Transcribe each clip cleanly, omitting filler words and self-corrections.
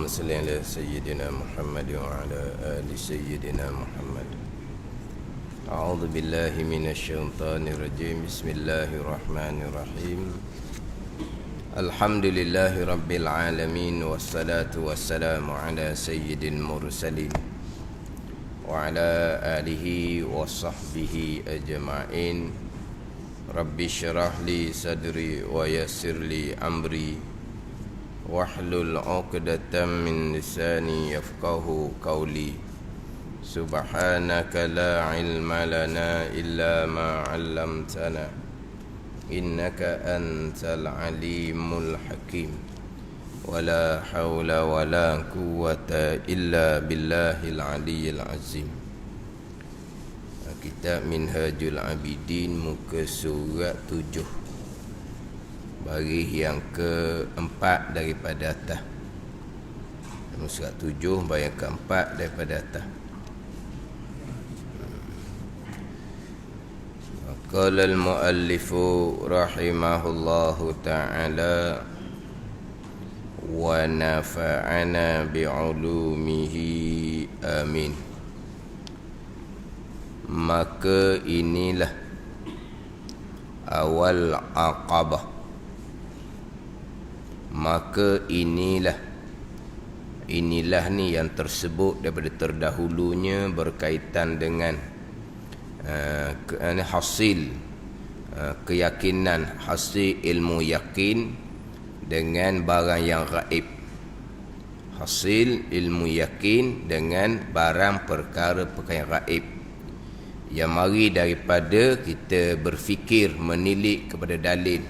اللهم صل على سيدنا محمد وعلى آل سيدنا محمد. أعوذ بالله من الشيطان الرجيم. بسم الله الرحمن الرحيم. الحمد لله رب العالمين، والصلاة والسلام على سيد المرسلين وعلى آله وصحبه أجمعين. رب اشرح لي صدري ويسر لي أمري واحلل عقدة من لساني يفقه قولي. سبحانك لا علم لنا إلا ما علمتنا إنك أنت العليم الحكيم. ولا حول ولا قوة إلا بالله العلي العظيم. Kitab Minhajul Abidin, muka surat 7, baris yang keempat daripada atas. Surat 7 baris yang keempat daripada atas. Qala al-muallifu rahimahullahu ta'ala wa nafa'ana bi'ulumihi amin. Maka inilah awal aqabah. Maka inilah ni yang tersebut daripada terdahulunya berkaitan dengan hasil keyakinan, hasil ilmu yakin dengan barang yang gaib. Hasil ilmu yakin dengan barang perkara-perkara yang gaib, yang mari daripada kita berfikir, menilik kepada dalil,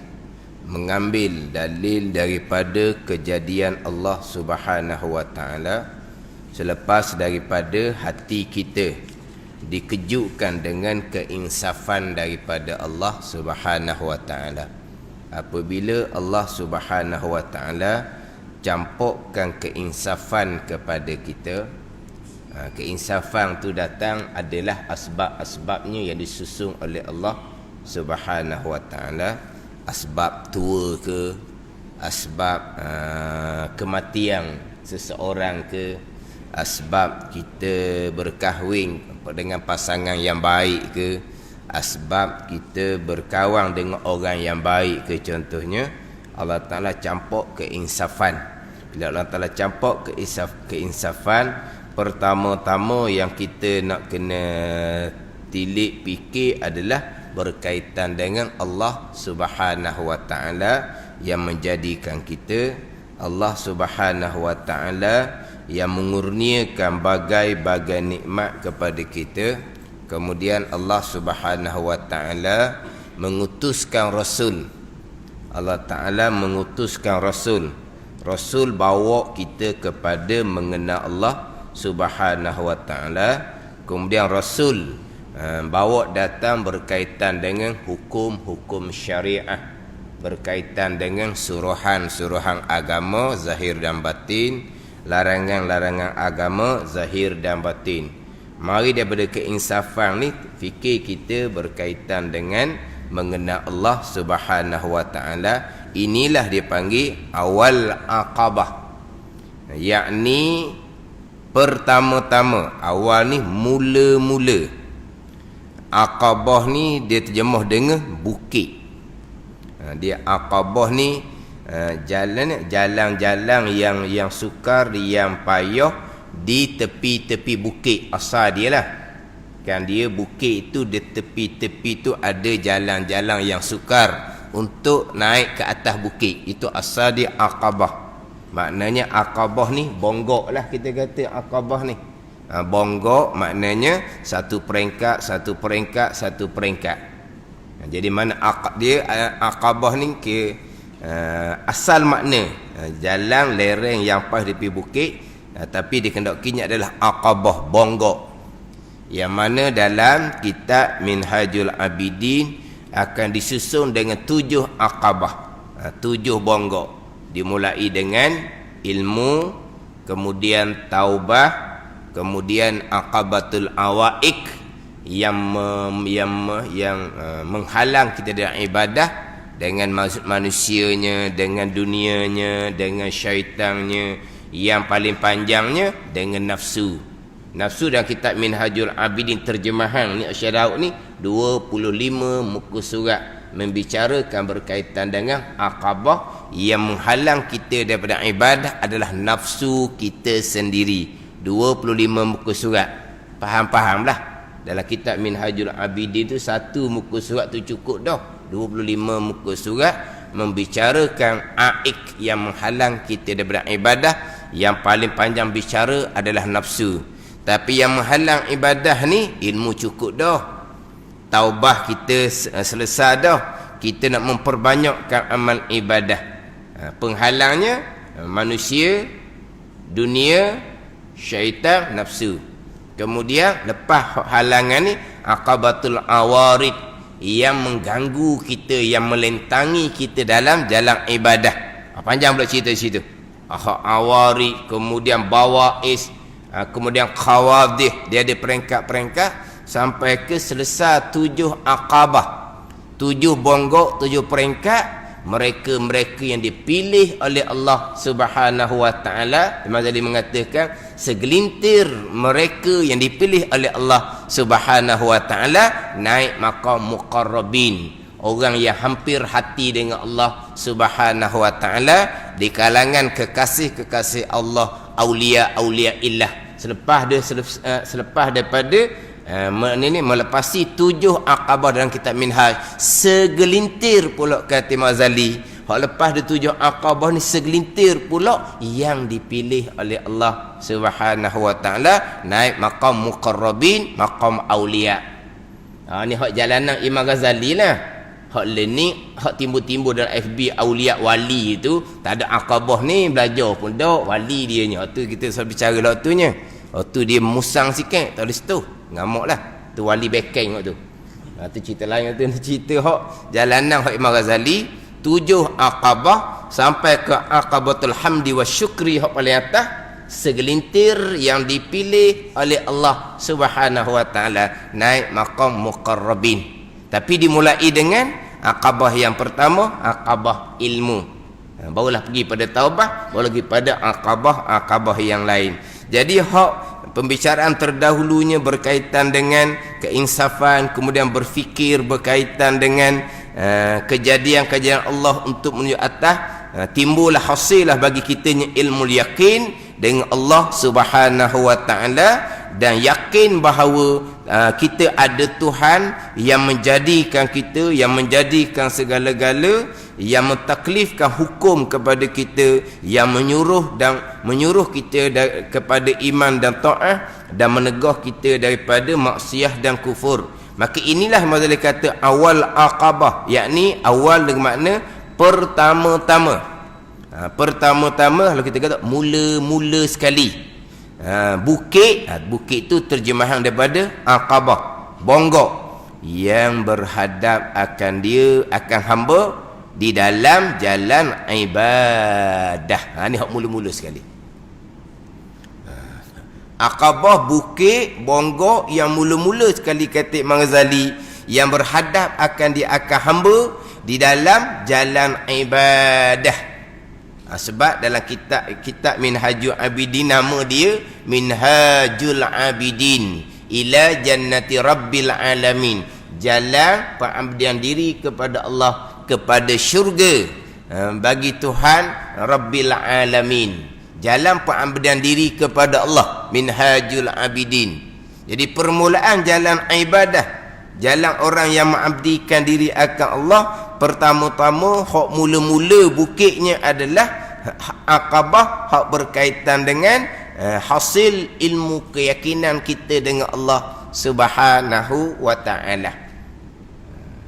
mengambil dalil daripada kejadian Allah Subhanahu wa ta'ala, selepas daripada hati kita dikejutkan dengan keinsafan daripada Allah Subhanahu wa ta'ala. Apabila Allah Subhanahu wa ta'ala campurkan keinsafan kepada kita, keinsafan tu datang adalah asbab-asbabnya yang disusun oleh Allah Subhanahu wa ta'ala. Asbab tua ke, asbab kematian seseorang ke, asbab kita berkahwin dengan pasangan yang baik ke, asbab kita berkawan dengan orang yang baik ke, contohnya Allah Ta'ala campur keinsafan. Bila Allah Ta'ala campur keinsafan, pertama-tama yang kita nak kena tilik fikir adalah berkaitan dengan Allah Subhanahu wa ta'ala yang menjadikan kita, Allah Subhanahu wa ta'ala yang mengurniakan bagai-bagai nikmat kepada kita. Kemudian Allah Subhanahu wa ta'ala mengutuskan Rasul. Allah Ta'ala mengutuskan Rasul. Rasul bawa kita kepada mengenal Allah Subhanahu wa ta'ala. Kemudian Rasul bawa datang berkaitan dengan hukum-hukum syariah, berkaitan dengan suruhan-suruhan agama zahir dan batin, larangan-larangan agama zahir dan batin. Mari daripada keinsafan ni, fikir kita berkaitan dengan mengenal Allah Subhanahu wa ta'ala. Inilah dipanggil awal aqabah, yakni pertama-tama. Awal ni mula-mula. Aqabah ni dia terjemah dengan bukit. Dia Aqabah ni jalan-jalan yang sukar, yang payah di tepi-tepi bukit. Asal dia lah, kan dia bukit itu, di tepi-tepi tu ada jalan-jalan yang sukar untuk naik ke atas bukit. Itu asal dia Aqabah. Maknanya Aqabah ni bonggok lah, kita kata Aqabah ni. Bonggok maknanya satu peringkat. Jadi mana dia Aqabah ni ke asal makna jalan lereng yang pas di tepi bukit, tapi dikenakinya adalah Aqabah, bonggok, yang mana dalam kitab Minhajul Abidin akan disusun dengan 7 Aqabah, 7 bonggok. Dimulai dengan ilmu, kemudian taubah, kemudian aqabatul awaik yang menghalang kita dari ibadah, dengan manusianya, dengan dunianya, dengan syaitannya, yang paling panjangnya dengan nafsu. Nafsu dalam kitab Minhajul Abidin terjemahan ni Syarah ni 25 muka surat membicarakan berkaitan dengan aqabah yang menghalang kita daripada ibadah adalah nafsu kita sendiri. 25 muka surat. Faham-fahamlah. Dalam kitab Minhajul Abidin tu satu muka surat tu cukup dah. 25 muka surat membicarakan aik yang menghalang kita daripada ibadah. Yang paling panjang bicara adalah nafsu. Tapi yang menghalang ibadah ni ilmu cukup dah. Taubah kita selesai dah. Kita nak memperbanyakkan amal ibadah. Penghalangnya manusia, dunia, syaitan, nafsu. Kemudian lepas halangan ni aqabatul awarid yang mengganggu kita, yang melentangi kita dalam jalan ibadah. Panjang pula cerita di situ. Awarid, kemudian bawais, kemudian khawadih, dia ada peringkat-peringkat sampai ke selesai 7 aqabah, 7 bonggok, 7 peringkat. Mereka-mereka yang dipilih oleh Allah Subhanahu wa taala. Imam Ghazali mengatakan segelintir mereka yang dipilih oleh Allah Subhanahu wa taala naik maqam muqarrabin, orang yang hampir hati dengan Allah Subhanahu wa taala di kalangan kekasih-kekasih Allah, aulia-aulia illah. Selepas daripada melepasi 7 aqabah dalam kitab Minhaj, segelintir pula kata Imam Ghazali, hak lepas dia 7 aqabah ni segelintir pula yang dipilih oleh Allah Subhanahu wa taala naik maqam muqarrabin, maqam aulia. Ni hak jalanan Imam Ghazali lah. Hak ni hak timbul-timbul dalam FB aulia wali itu tak ada aqabah ni, belajar pun dak wali dia nya. Tu kita selalu bicara lah tunya. Tu dia musang sikit tak boleh situ. Ngamuk lah. Tu wali bekeng tu. Tu cerita lain tu. Cerita hak jalanan hak Imam Ghazali 7 aqabah sampai ke aqabatul hamdi wa syukri hak paling atas, segelintir yang dipilih oleh Allah Subhanahu wa taala naik maqam muqarrabin. Tapi dimulai dengan aqabah yang pertama, aqabah ilmu. Barulah pergi pada taubah, baru lagi pada aqabah yang lain. Jadi hak pembicaraan terdahulunya berkaitan dengan keinsafan, kemudian berfikir berkaitan dengan kejadian-kejadian Allah untuk menuju atas, timbullah hasillah bagi kitanya ilmu yakin dengan Allah Subhanahu wa taala, dan yakin bahawa kita ada Tuhan yang menjadikan kita, yang menjadikan segala-gala, yang mentaklifkan hukum kepada kita, yang menyuruh kita kepada iman dan taat, dan menegah kita daripada maksiat dan kufur. Maka inilah maksud kata awal aqabah, yakni awal dengan makna pertama-tama. Pertama-tama kalau kita kata mula-mula sekali. Bukit itu terjemahan daripada aqabah, bonggok yang berhadap akan hamba di dalam jalan ibadah. Ni hak mula-mula sekali. Aqabah, bukit, bonggok yang mula-mula sekali kata Imam Ghazali, yang berhadap akan hamba di dalam jalan ibadah. Sebab dalam kitab Minhajul Abidin, nama dia Minhajul Abidin ila jannati rabbil alamin, jalan pengabdian diri kepada Allah, kepada syurga bagi Tuhan Rabbil alamin, jalan pengabdian diri kepada Allah, Minhajul Abidin. Jadi permulaan jalan ibadah, jalan orang yang mengabdikan diri akan Allah, pertama-tama hak mula-mula bukitnya adalah aqabah, hak berkaitan dengan hasil ilmu keyakinan kita dengan Allah Subhanahu wa taala.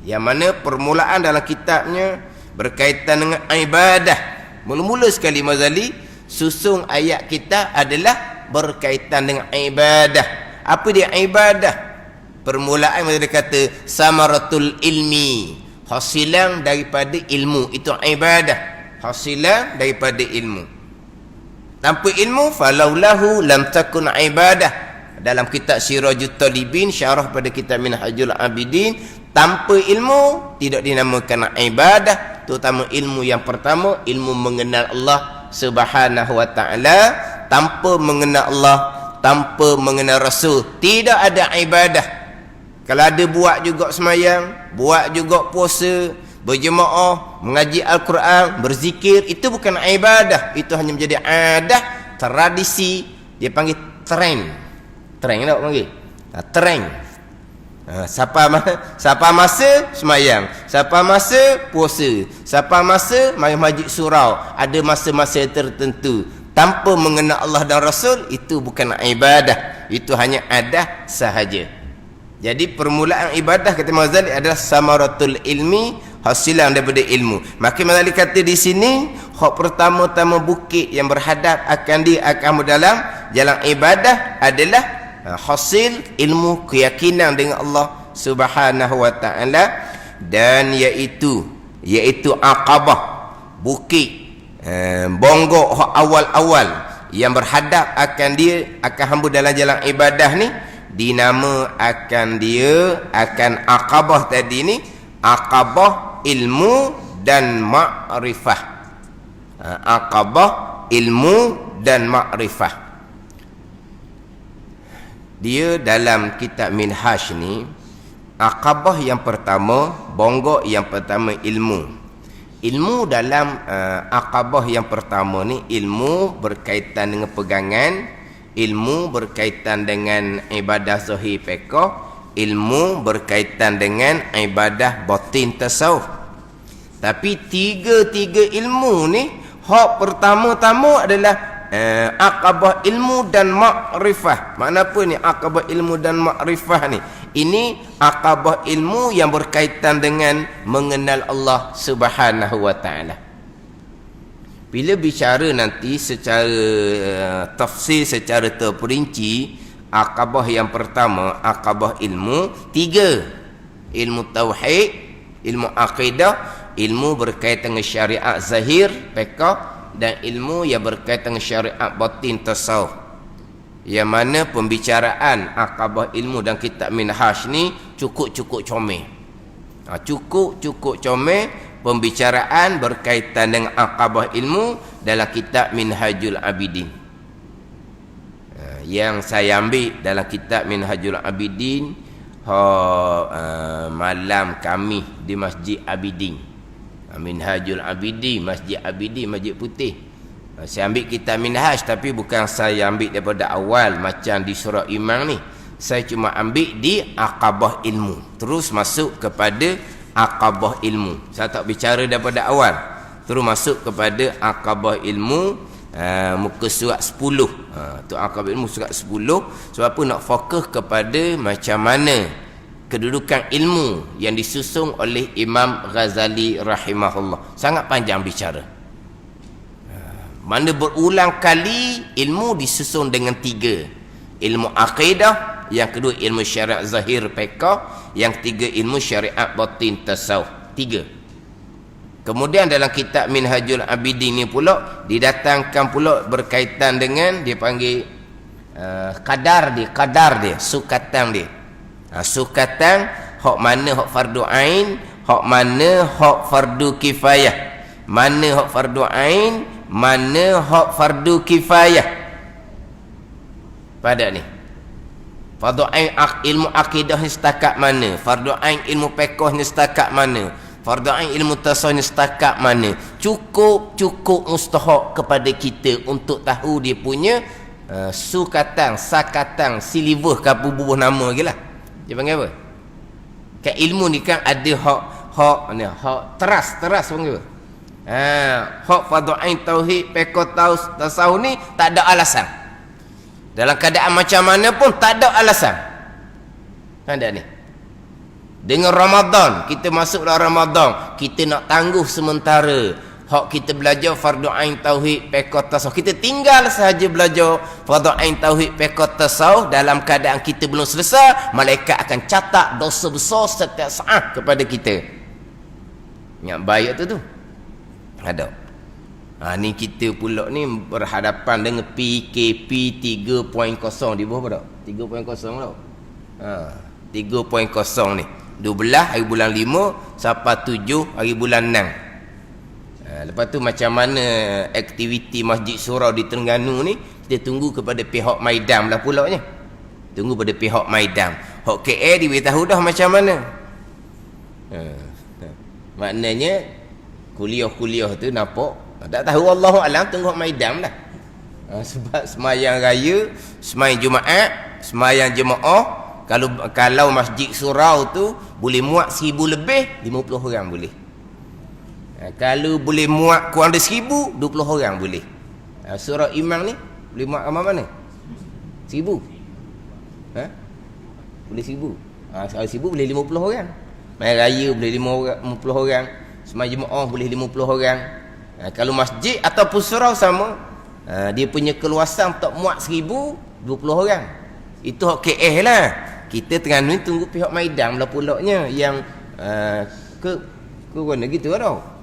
Yang mana permulaan dalam kitabnya berkaitan dengan ibadah. Mula-mula sekali Mazali susung ayat kita adalah berkaitan dengan ibadah. Apa dia ibadah? Permulaan dia kata samaratul ilmi, hasilan daripada ilmu, itu ibadah. Hasilan daripada ilmu. Tanpa ilmu falaulahu lam takun ibadah. Dalam kitab Sirajut Talibin, syarah pada kitab Minhajul Abidin, tanpa ilmu tidak dinamakan ibadah. Terutama ilmu yang pertama, ilmu mengenal Allah Subhanahu wa ta'ala, tanpa mengenal Allah, tanpa mengenal Rasul, tidak ada ibadah. Kalau ada buat juga semayang, buat juga puasa, berjemaah, mengaji Al-Quran, berzikir, itu bukan ibadah. Itu hanya menjadi adah, tradisi. Dia panggil trend. Trend tak panggil? Trend. Siapa masa semayang, siapa masa puasa, siapa masa main masjid surau. Ada masa-masa tertentu. Tanpa mengenal Allah dan Rasul, itu bukan ibadah. Itu hanya adah sahaja. Jadi permulaan ibadah, kata Imam Ghazali, adalah samaratul ilmi, hasilan daripada ilmu. Maka Imam Ghazali kata di sini, hak pertama-tama bukit yang berhadap akan dalam jalan ibadah adalah hasil ilmu, keyakinan dengan Allah Subhanahu wa ta'ala, dan iaitu Aqabah, bukit bonggok hak awal-awal yang berhadap akan hamba dalam jalan ibadah ni, dinama akan Aqabah tadi ni, Aqabah ilmu dan ma'rifah. Aqabah ilmu dan ma'rifah. Dia dalam kitab Minhaj ni, Aqabah yang pertama, bonggok yang pertama ilmu. Ilmu dalam Aqabah yang pertama ni, ilmu berkaitan dengan pegangan, ilmu berkaitan dengan ibadah zahir fiqh, ilmu berkaitan dengan ibadah batin tasawuf. Tapi tiga ilmu ni, hak pertama-tama adalah Aqabah ilmu dan ma'rifah. Makna apa ni Aqabah ilmu dan ma'rifah ni? Ini Aqabah ilmu yang berkaitan dengan mengenal Allah Subhanahu wa ta'ala. Bila bicara nanti secara tafsir, secara terperinci, Aqabah yang pertama, Aqabah ilmu, 3. Ilmu tauhid, ilmu akidah, ilmu berkaitan dengan syariat zahir, fiqh, dan ilmu yang berkaitan dengan syariat batin tasawuf. Yang mana pembicaraan Aqabah ilmu dan kitab Minhaj ni cukup comel. Cukup comel pembicaraan berkaitan dengan Aqabah ilmu dalam kitab Minhajul Abidin. Yang saya ambil dalam kitab Minhajul Abidin, malam kami di Masjid Abidin. Minhajul Abidin, Masjid Abidin, Masjid Putih. Saya ambil kitab Minhaj, tapi bukan saya ambil daripada awal macam di surah Imam ni. Saya cuma ambil di Aqabah ilmu, terus masuk kepada Aqabah ilmu. Saya tak bicara daripada awal, terus masuk kepada Aqabah ilmu, muka surat 10. Tu Aqabah ilmu surat 10. Sebab apa? Nak fokus kepada macam mana kedudukan ilmu yang disusun oleh Imam Ghazali rahimahullah. Sangat panjang bicara. Mana berulang kali ilmu disusun dengan 3. Ilmu akidah, yang kedua ilmu syariat zahir fiqh, yang ketiga ilmu syariat batin tasawuf. 3. Kemudian dalam kitab Minhajul Abidin ni pula didatangkan pula berkaitan dengan, dia panggil kadar dia, sukatan dia. Sukatan, hak mana hak fardu ain, hak mana hak fardu kifayah, mana hak fardu ain, mana hak fardu kifayah. Pada ni fardu ain ilmu akidah ni setakat mana, fardu ain ilmu fiqh ni setakat mana, fardu ain ilmu tasawuf ni setakat mana. Cukup mustahak kepada kita untuk tahu dia punya sukatan, sakatan, silibus ke apa bubuh nama lagi lah. Dia panggil apa? Kan ilmu ni kan ada hak teras panggil apa? Hak fardu ain tauhid fiqh tasawuf ni tak ada alasan. Dalam keadaan macam mana pun tak ada alasan. Ada ni. Dengan Ramadan, kita masuk dalam Ramadan, kita nak tangguh sementara hak kita belajar fardu ain tauhid fiqh tasawuf. Kita tinggal sahaja belajar fardu ain tauhid fiqh tasawuf, dalam keadaan kita belum selesai, malaikat akan catat dosa besar setiap saat kepada kita. Yang baik tu ada. Ni kita pula ni berhadapan dengan PKP 3.0 di bawah tak? 3.0 tau. 3.0 ni 12 hari bulan 5 sampai 7 hari bulan 6. Lepas tu macam mana aktiviti Masjid Surau di Terengganu ni, kita tunggu kepada pihak Maidam lah pulaknya. Tunggu pada pihak Maidam. Hak KL diberitahu dah macam mana. Maknanya kuliah-kuliah tu nampak tak tahu, Allahu alam, tunggu hak Maidam lah. Sebab semayang raya, semayang Jumaat, semayang jemaah, kalau Masjid Surau tu boleh muat 1000 lebih, 50 orang boleh. Kalau boleh muat kurang dari 1000, 20 orang boleh. Surau Imam ni boleh muat ramai mana? 1000. Boleh 1000. Kalau 1000 boleh 50 orang. Main raya boleh 50 orang. Semai jemaah boleh 50 orang. Kalau masjid ataupun surau sama, dia punya keluasan untuk muat 1000, 20 orang. Itu hak KL lah. Kita Terengganu ni tunggu pihak Maidam lah pulaknya yang ke mana gitu tau.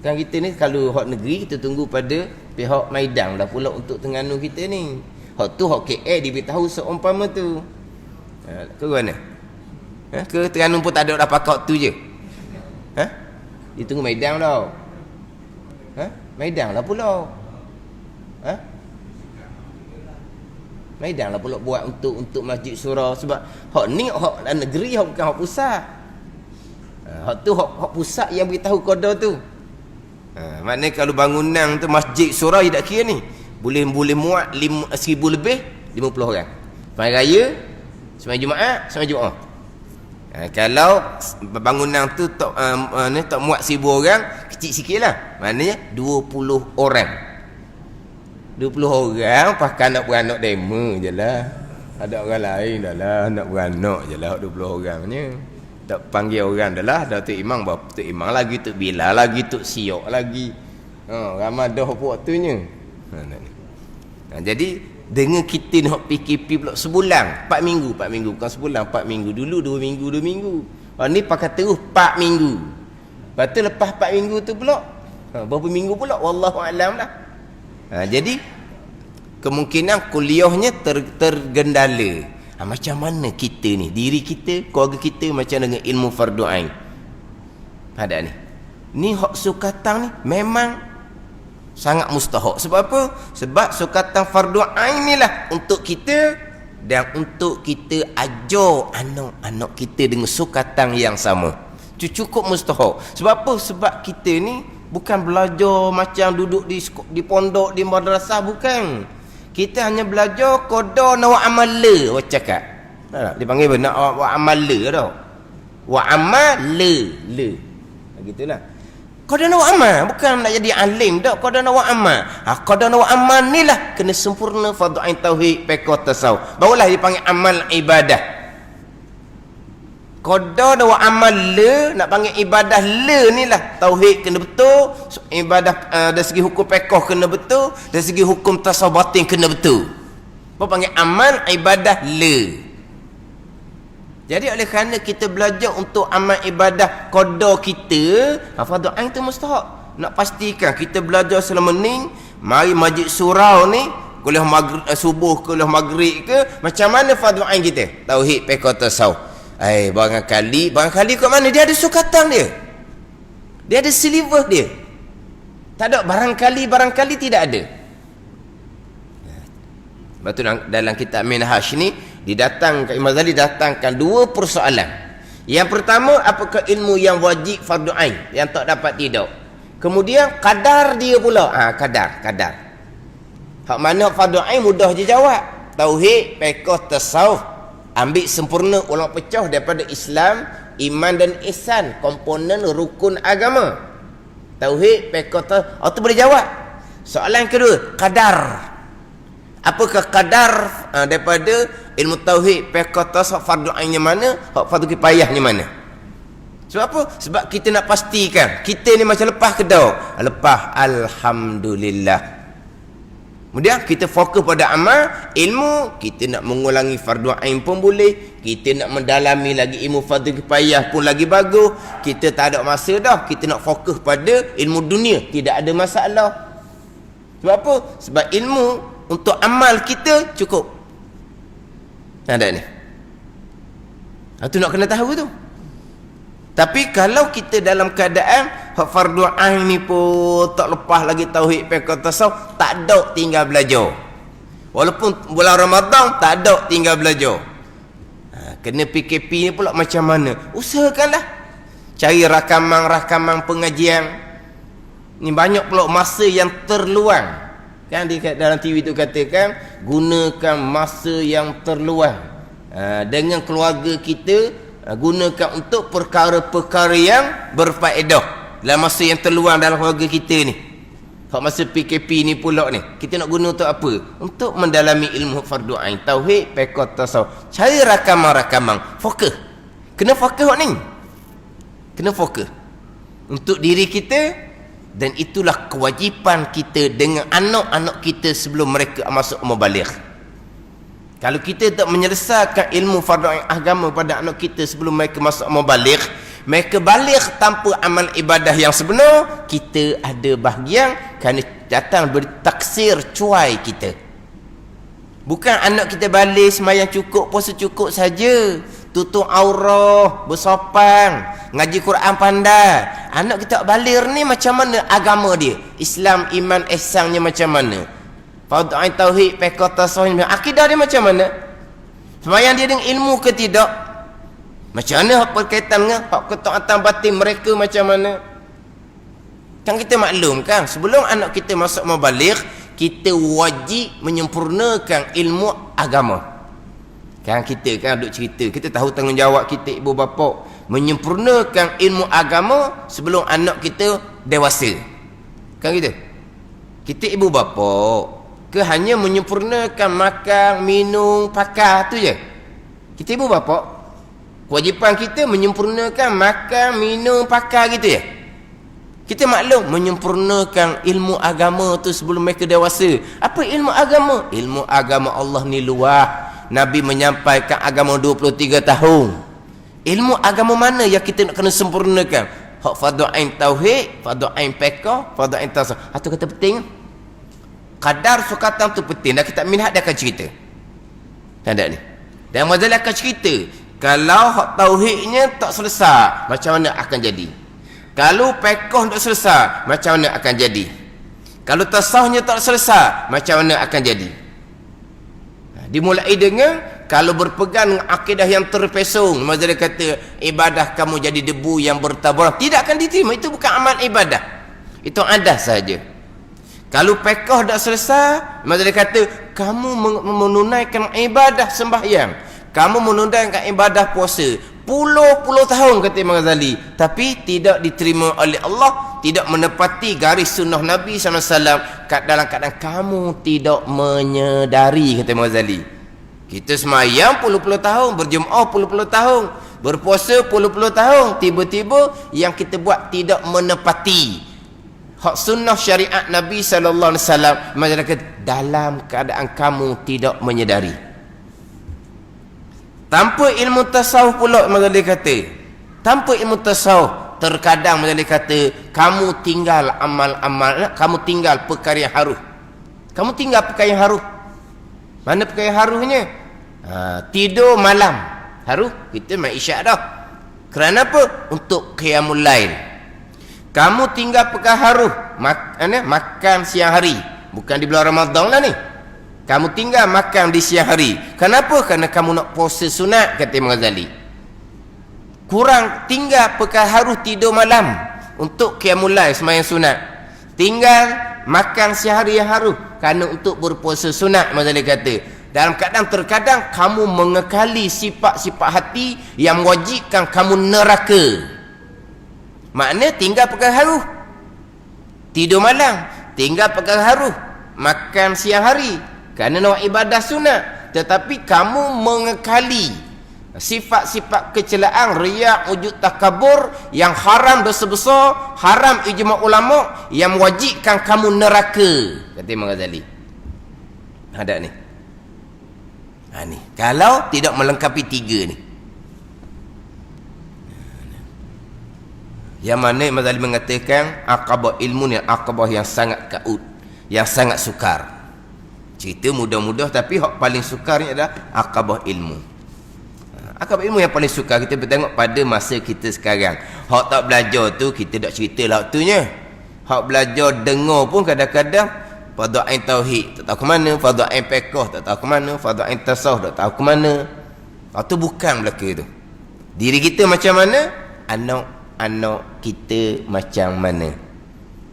Kan kita ni kalau hak negeri kita tunggu pada pihak Maidam lah pula untuk Terengganu kita ni. Hak tu hak KL diberitahu seumpama tu. Ke mana? Ke Terengganu pun tak ada dah pakai tu je. Dia tunggu Maidam tau. Maidam lah pula. Maidam lah pula buat untuk Masjid Surau. Sebab hak ni hak negeri, hak bukan hak pusat. Hak tu hak pusat yang beritahu koda tu. Maknanya kalau bangunan tu Masjid Surau tak kira ni, boleh muat 1000 lebih, 50 orang. Sembahyang raya, sembahyang Jumaat, sembahyang Jumaat. Kalau bangunan tu tak muat 1000 orang, kecil sikitlah. Maknanya 20 orang. 20 orang pakai anak beranak demo je lah. Ada orang lain dah lah, anak beranak je lah 20 orangnya. Tak panggil orang dah lah, dah Tok Imam, Tok Imam lagi, Tok Bilal lagi, Tok Siok lagi. Ramai dah waktunya. Jadi dengan kita nak PKP pula sebulan, 4 minggu, bukan sebulan, 4 minggu. Dulu 2 minggu. Ni pakai terus 4 minggu. Lepas tu lepas 4 minggu tu pula, berapa minggu pula, wallahu alam lah. Jadi kemungkinan kuliahnya tergendala. Macam mana kita ni, diri kita, keluarga kita macam dengan ilmu fardu ain. Ada ni hak sukatan ni memang sangat mustahak. Sebab apa? Sebab sukatan fardu ain ni lah untuk kita, dan untuk kita ajar anak-anak kita dengan sukatan yang sama. Cukup mustahak. Sebab apa? Sebab kita ni bukan belajar macam duduk di pondok, di madrasah, bukan. Kita hanya belajar qada wa amala, wa cakap. Dia panggil apa? Nak wa amala tau. Wa amala. Gitulah. Qada wa amal, bukan nak jadi alim dak. Qada wa amal. Qada wa amal ni lah kena sempurna fardu ain tauhid, fiqh, tasawuf. Barulah dia panggil amal ibadah. Qada wa amal le, nak panggil ibadah le ni lah. Tauhid kena betul, ibadah dari segi hukum fiqh kena betul, dari segi hukum tasawuf batin kena betul. Apa panggil amal ibadah le. Jadi oleh kerana kita belajar untuk amal ibadah qada kita, fardu ain tu mustahak. Nak pastikan kita belajar selama ni, mari Masjid Surau ni, kuliah maghrib, subuh, kuliah maghrib ke, macam mana fardu ain kita? Tauhid, fiqh, tasawuf. Barangkali kat mana dia ada sukatan dia. Dia ada silibus dia. Tak ada barangkali tidak ada. Sebab tu dalam kitab Minhaj ni Imam Ghazali datangkan 2 persoalan. Yang pertama, apakah ilmu yang wajib fardu ain yang tak dapat tidak. Kemudian kadar dia pula. Kadar. Hak mana fardu ain mudah je jawab. Tauhid, fiqh, tasawuf. Ambil sempurna, ulama pecah daripada Islam, iman dan ihsan, komponen rukun agama. Tauhid, fiqh, tu boleh jawab. Soalan kedua, kadar. Apakah kadar daripada ilmu tauhid, fiqh, tasawuf, fardu ain yang mana, fardu kifayahnya mana? Sebab apa? Sebab kita nak pastikan kita ni macam lepas ke dah? Lepas, alhamdulillah. Kemudian kita fokus pada amal, ilmu, kita nak mengulangi fardu ain pun boleh, kita nak mendalami lagi ilmu fardu kifayah pun lagi bagus. Kita tak ada masa dah, kita nak fokus pada ilmu dunia, tidak ada masalah. Sebab apa? Sebab ilmu untuk amal kita cukup. Ada ni. Itu nak kena tahu tu. Tapi kalau kita dalam keadaan hak fardu ain ni pun tak lepas lagi tauhid fiqh tasawuf, tak ada tinggal belajar. Walaupun bulan Ramadan tak ada tinggal belajar. Kena PKP ni pula macam mana? Usahakanlah cari rakaman-rakaman pengajian. Ni banyak pula masa yang terluang. Kan di dalam TV tu katakan gunakan masa yang terluang dengan keluarga kita, gunakan untuk perkara-perkara yang berfaedah dalam masa yang terluang dalam keluarga kita ni. Hak masa PKP ni pula ni, kita nak guna untuk apa? Untuk mendalami ilmu fardu ain, tauhid, fiqh tasawuf. Cari rakaman-rakaman, fokus. Kena fokus hak ni. Kena fokus untuk diri kita. Dan itulah kewajipan kita dengan anak-anak kita sebelum mereka masuk umur baligh. Kalau kita tak menyelesaikan ilmu fardu ain agama pada anak kita sebelum mereka masuk umur baligh, mereka baligh tanpa amal ibadah yang sebenar, kita ada bahagian kerana datang bertaksir cuai kita. Bukan anak kita balik sembahyang cukup, puasa cukup saja, tutup aurat, bersopan, ngaji Quran pandai. Anak kita balir ni macam mana agama dia? Islam, iman, ihsannya macam mana? Fardu ain, tauhid, fiqh tasawuf, akidah dia macam mana? Sembahyang dia dengan ilmu ke tidak? Macam mana hak berkaitan dengan hak ketaatan batin mereka macam mana? Kan kita maklum kan, sebelum anak kita masuk mabaligh, kita wajib menyempurnakan ilmu agama. Kan kita kan duk cerita, kita tahu tanggungjawab kita ibu bapa menyempurnakan ilmu agama sebelum anak kita dewasa. Kan kita? Kita ibu bapa ke hanya menyempurnakan makan, minum, pakai tu je? Kita ibu bapa, kewajipan kita menyempurnakan makan, minum, pakai gitu ya? Kita maklum menyempurnakan ilmu agama tu sebelum mereka dewasa. Apa ilmu agama? Ilmu agama Allah ni luah. Nabi menyampaikan agama 23 tahun. Ilmu agama mana yang kita nak kena sempurnakan? Hak fardu ain tauhid, fardu ain fiqh, fardu ain tasawuf. Itu kata penting. Kadar sukatan tu penting. Dan kita minhat dia akan cerita. Tanda ni. Dan Mazali akan cerita, kalau hak tauhidnya tak selesai, macam mana akan jadi? Kalau fiqh tak selesai, macam mana akan jadi? Kalau tasawufnya tak selesai, macam mana akan jadi? Dimulai dengan kalau berpegang dengan akidah yang terpesong, Mazali kata ibadah kamu jadi debu yang bertaburan, tidak akan diterima. Itu bukan amal ibadah, itu adah saja. Kalau fiqh dah selesai, Mazali kata kamu menunaikan ibadah sembahyang, kamu menunaikan ibadah puasa puluh-puluh tahun, kata Imam Ghazali, tapi tidak diterima oleh Allah, tidak menepati garis sunnah Nabi SAW, dalam keadaan kamu tidak menyedari, kata Imam Ghazali. Kita semayang puluh-puluh tahun, berjemaah puluh-puluh tahun, berpuasa puluh-puluh tahun, tiba-tiba yang kita buat tidak menepati hak sunnah syariat Nabi SAW. Imam kata dalam keadaan kamu tidak menyedari. Tanpa ilmu tasawuf pula, Imam kata, tanpa ilmu tasawuf, terkadang Imam kata kamu tinggal amal-amal, kamu tinggal perkara yang haruh. Kamu tinggal perkara yang haruh. Mana perkara yang haruhnya? Tidur malam haruh, kita main isyak dah. Kerana apa? Untuk qiyamul lail. Kamu tinggal perkara haruh, makan siang hari, bukan di bulan Ramadan lah ni. Kamu tinggal makan di siang hari. Kenapa? Kerana kamu nak puasa sunat, kata Imam Ghazali. Kurang tinggal perkara haruh tidur malam untuk qiyamul lail, sembahyang sunat. Tinggal makan siang hari yang haruh kerana untuk berpuasa sunat. Imam Ghazali kata dalam keadaan terkadang kamu mengekali sifat-sifat hati yang mewajibkan kamu neraka. Maknanya tinggal perkara haruh tidur malam, tinggal perkara haruh makan siang hari kerana nak ibadah sunat, tetapi kamu mengekali sifat-sifat kecelaan, riak, wujud takabur yang haram, dosa besar, haram ijma' ulama yang mewajibkan kamu neraka, kata Imam Ghazali. Ada ni. Ni kalau tidak melengkapi tiga ni, yang mana Imam Ghazali mengatakan aqabah ilmu ni aqabah yang sangat kaut, yang sangat sukar. Cerita mudah-mudah, tapi hak paling sukarnya adalah aqabah ilmu. Aqabah ilmu yang paling sukar. Kita bertengok pada masa kita sekarang, Hak tak belajar tu kita tak cerita lah waktunya. Hak belajar dengar pun kadang-kadang fardu ain tauhid tak tahu ke mana, fardu ain fiqh tak tahu ke mana, fardu ain tasawuf tak tahu ke mana. Itu bukan belaka tu. Diri kita macam mana, anak-anak kita macam mana.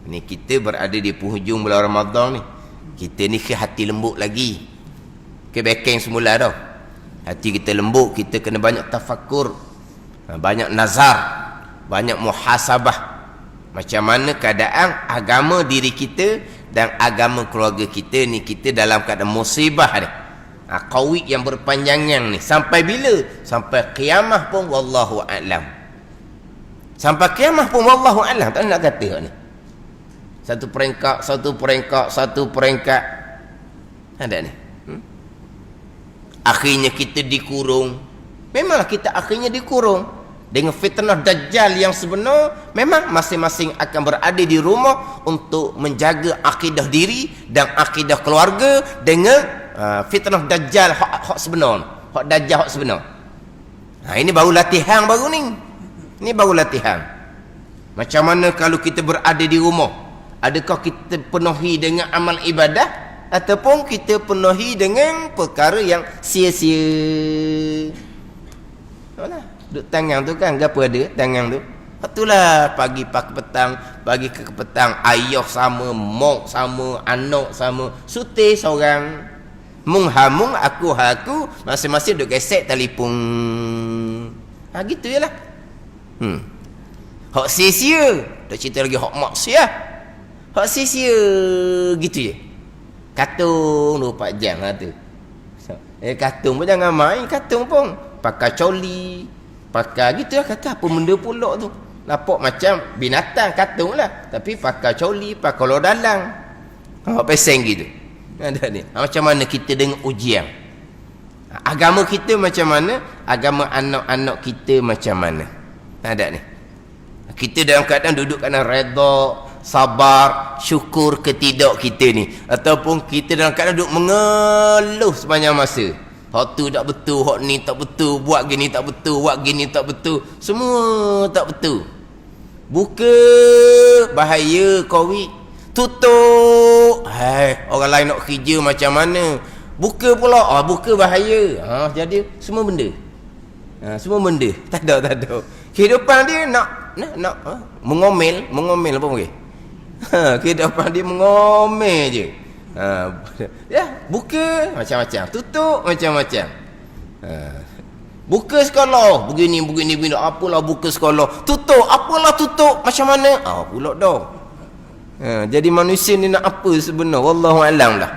Ni kita berada di penghujung bulan Ramadan ni. Kita ni ke hati lembut lagi. Ke backing semula dah. Hati kita lembut, kita kena banyak tafakur, banyak nazar, banyak muhasabah. Macam mana keadaan agama diri kita dan agama keluarga kita ni, kita dalam keadaan musibah ni. Qawid yang berpanjangan ni. Sampai bila? Sampai kiamah pun wallahu a'lam. Sampai kiamah pun wallahu a'lam. Tak nak kata ni. Satu peringkat. Ada ni. Akhirnya kita dikurung. Memanglah kita akhirnya dikurung. Dengan fitnah Dajjal yang sebenar, memang masing-masing akan berada di rumah untuk menjaga akidah diri dan akidah keluarga dengan fitnah Dajjal hak sebenar. Hak Dajjal hak sebenar. Ini baru latihan baru ni. Ini baru latihan. Macam mana kalau kita berada di rumah? Adakah kita penuhi dengan amal ibadah ataupun kita penuhi dengan perkara yang sia-sia? Duk tangan tu kan, apa ada tangan tu? Itulah pagi petang, pagi ke petang, ayah sama, mak sama, anak sama, suti seorang. Mung hamung, aku, masing-masing duk gesek telefon. Gitu je lah. Hak sia-sia, tak cerita lagi hak maksiat. Hak sia-sia gitu je. Katung 24 jam lah tu. Katung pun jangan main, katung pun pakai coli, pakai gitu lah, kata apa benda pula tu. Nampak macam binatang katung lah, tapi pakai coli, pakai lo dalang. Peseng gitu. Ada ni. Macam mana kita dengan ujian? Agama kita macam mana? Agama anak-anak kita macam mana? Ada ni. Kita dalam keadaan duduk kerana redha, sabar, syukur ke tidak kita ni, ataupun kita dalam keadaan duduk mengeluh sepanjang masa. Hak tu tak betul, hak ni tak betul, buat gini tak betul, buat gini tak betul, semua tak betul. Buka, bahaya Covid. Tutup, orang lain nak kerja macam mana? Buka pula, buka bahaya. Jadi semua benda. Semua benda tak ada. Kehidupan dia nak mengomel apa panggil? Kehidupan dia mengomel je. Ya, buka macam-macam, tutup macam-macam. Buka sekolah begini, apalah buka sekolah, tutup, apalah tutup macam mana? Pula dah. Jadi manusia ni nak apa sebenar? Wallahu alam lah.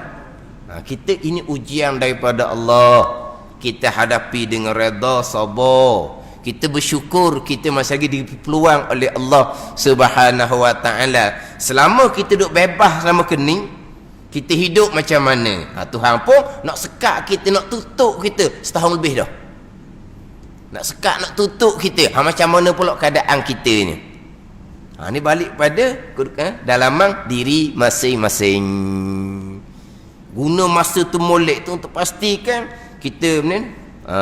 Kita ini ujian daripada Allah. Kita hadapi dengan redha, sabar. Kita bersyukur kita masih lagi diberi peluang oleh Allah Subhanahu wa taala. Selama kita duduk bebas selama kening, kita hidup macam mana? Tuhan pun nak sekat kita, nak tutup kita setahun lebih dah. Nak sekat, nak tutup kita. Macam mana pula keadaan kita ni? Ni balik pada dalaman diri masing-masing. Guna masa tu molek tu untuk pastikan kita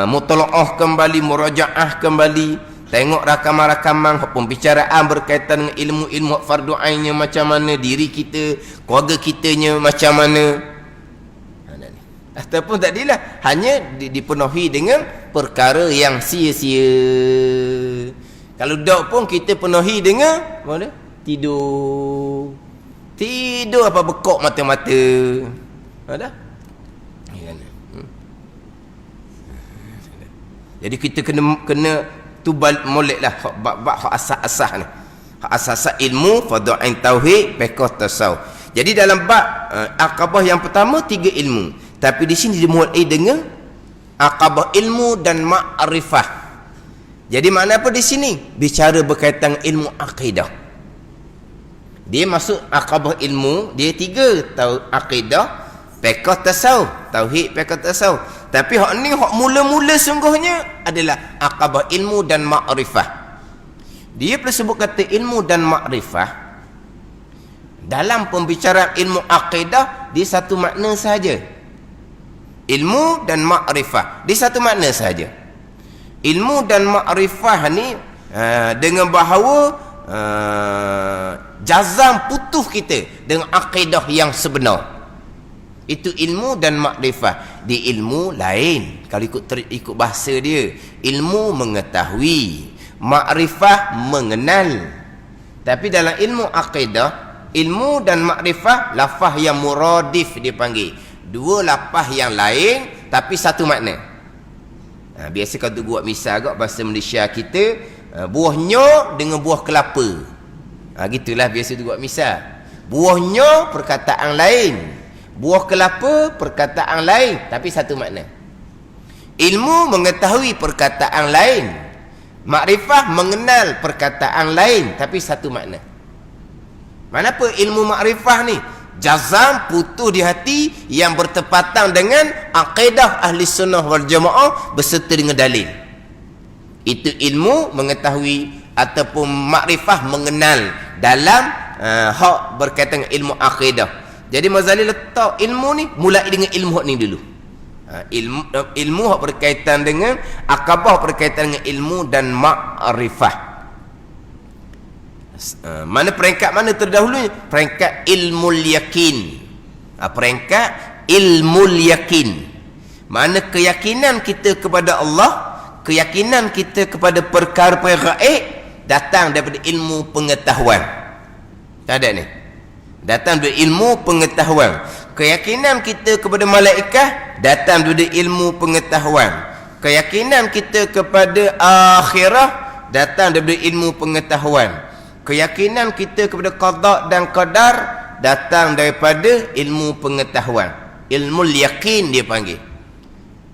mutalaah kembali, murajaah kembali, tengok rakaman-rakaman pembicaraan berkaitan dengan ilmu-ilmu fardu ainnya macam mana, diri kita, keluarga kitanya macam mana. Ataupun tadilah hanya dipenuhi dengan perkara yang sia-sia. Kalau dok pun kita penuhi dengan mana? Tidur apa bekok mata-mata. Ada? Jadi kita kena tubal moleklah hak asas-asas ni. Hak asas ilmu, fardu ain tauhid, fiqh tasawuf. Jadi dalam bab aqabah yang pertama 3 ilmu. Tapi di sini dimulai dengan aqabah ilmu dan ma'rifah. Jadi makna apa di sini? Bicara berkaitan ilmu akidah. Dia masuk aqabah ilmu, dia 3, tahu akidah, fiqh tasawuf, tauhid, fiqh tasawuf. Tapi hak ni hak mula-mula sungguhnya adalah aqabah ilmu dan ma'rifah. Dia perlu sebut kata ilmu dan ma'rifah. Dalam pembicaraan ilmu akidah, dia satu makna sahaja. Ilmu dan ma'rifah, dia satu makna sahaja. Ilmu dan ma'rifah ni dengan bahawa jazam putus kita dengan akidah yang sebenar. Itu ilmu dan makrifah. Di ilmu lain, kalau ikut bahasa dia, ilmu mengetahui, makrifah mengenal. Tapi dalam ilmu akidah, ilmu dan makrifah lafaz yang muradif dipanggil. Dua lafaz yang lain tapi satu makna. Biasa kalau buat misal agak bahasa Malaysia kita, buah nyok dengan buah kelapa. Gitulah biasa tu buat misal. Buah nyok perkataan lain, buah kelapa perkataan lain tapi satu makna. Ilmu mengetahui perkataan lain, makrifah mengenal perkataan lain tapi satu makna. Mana apa ilmu makrifah ni? Jazam putus di hati yang bertepatan dengan akidah ahli sunnah wal jamaah beserta dengan dalil. Itu ilmu mengetahui ataupun makrifah mengenal dalam hak berkaitan dengan ilmu akidah. Jadi Mazali letak ilmu ni mulai dengan ilmu hak ni dulu. Ilmu hak berkaitan dengan akabah berkaitan dengan ilmu dan makrifah. Mana peringkat mana terdahulunya? Peringkat ilmul yakin. Peringkat ilmul yakin. Mana keyakinan kita kepada Allah, keyakinan kita kepada perkara-perkara gaib datang daripada ilmu pengetahuan. Tak ada ni. Datang dari ilmu pengetahuan. Keyakinan kita kepada malaikat datang dari ilmu pengetahuan. Keyakinan kita kepada akhirah datang dari ilmu pengetahuan. Keyakinan kita kepada qada dan qadar datang daripada ilmu pengetahuan. Ilmul yakin dia panggil.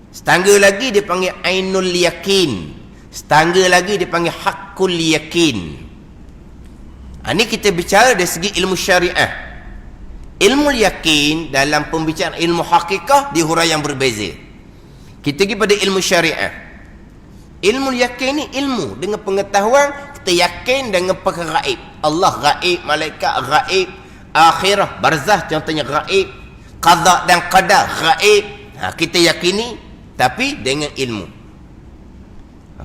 Setangga lagi dia panggil ainul yakin. Setangga lagi dia panggil haqqul yakin. Ini kita bicara dari segi ilmu syariah. Ilmu yakin dalam pembicaraan ilmu hakikah dihurai yang berbeza. Kita pergi pada ilmu syariah. Ilmu yakin ni ilmu dengan pengetahuan, kita yakin dengan perkara gaib. Allah gaib, malaikat gaib, akhirah barzah contohnya gaib, qada dan qadar gaib. Kita yakini tapi dengan ilmu.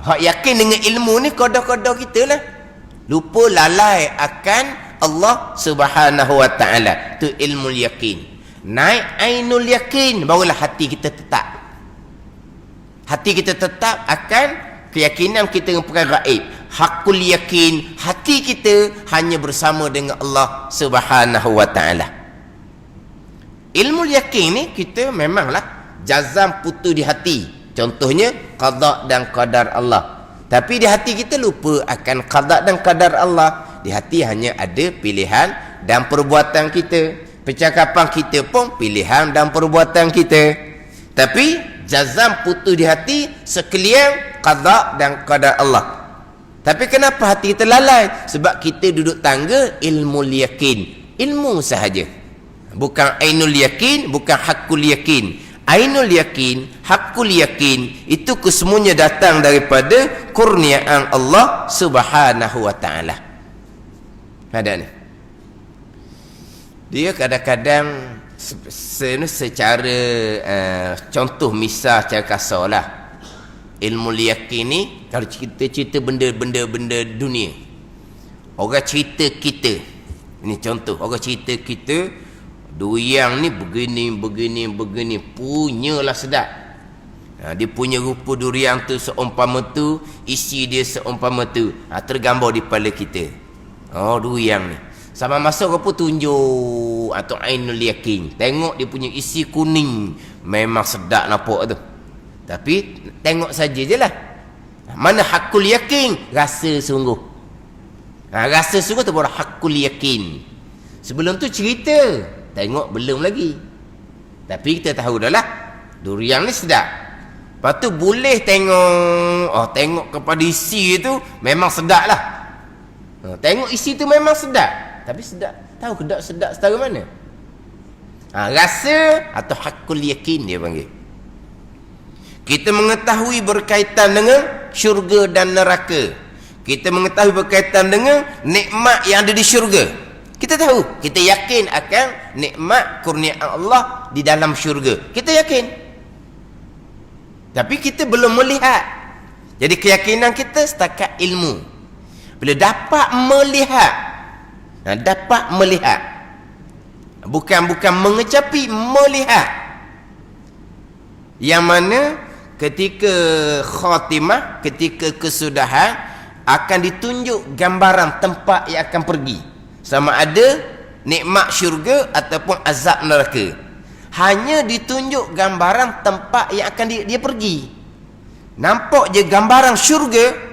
Hak yakin dengan ilmu ni qada-qada kita lah. Lupa lalai akan Allah Subhanahu wa taala. Tu ilmu yakin. Naik ainul yakin barulah hati kita tetap. Hati kita tetap akan keyakinan kita dengan perkara gaib. Hakul yakin, hati kita hanya bersama dengan Allah Subhanahu wa taala. Ilmu yakin ni kita memanglah jazam putus di hati. Contohnya qada dan qadar Allah. Tapi di hati kita lupa akan qada dan qadar Allah. Di hati hanya ada pilihan dan perbuatan kita. Percakapan kita pun pilihan dan perbuatan kita. Tapi jazam putus di hati sekalian qada dan qadar Allah. Tapi kenapa hati kita lalai? Sebab kita duduk tangga ilmu yakin. Ilmu sahaja. Bukan ainul yakin, bukan hakul yakin. Ainul yakin, hakul yakin itu kesemuanya datang daripada kurniaan Allah Subhanahu wa taala. Ada ni. Dia kadang-kadang secara contoh misal secara kasarlah. Ilmu yakin ni kalau kita cerita benda-benda dunia, orang cerita kita, ini contoh, orang cerita kita duriang ni begini punyalah sedap. Dia punya rupa duriang tu seumpama tu, isi dia seumpama tu, tergambar di kepala kita. Oh, duriang ni sama masa apa tunjuk atau ainul yakin, tengok dia punya isi kuning, memang sedap nampak tu. Tapi tengok saja je lah. Mana hakul yakin? Rasa sungguh. Rasa sungguh tu baru hakul yakin. Sebelum tu cerita, tengok belum lagi. Tapi kita tahu dah lah, durian ni sedap. Lepas tu boleh tengok, tengok kepada isi tu memang sedap lah. Tengok isi tu memang sedap. Tapi sedap, tahu sedap setara mana? Rasa atau hakul yakin dia panggil. Kita mengetahui berkaitan dengan syurga dan neraka. Kita mengetahui berkaitan dengan nikmat yang ada di syurga. Kita tahu, kita yakin akan nikmat kurniaan Allah di dalam syurga. Kita yakin. Tapi kita belum melihat. Jadi keyakinan kita setakat ilmu. Bila dapat melihat, dapat melihat, bukan mengecapi, melihat, yang mana ketika khatimah, ketika kesudahan, akan ditunjuk gambaran tempat yang akan pergi, sama ada nikmat syurga ataupun azab neraka. Hanya ditunjuk gambaran tempat yang akan dia pergi. Nampak je gambaran syurga.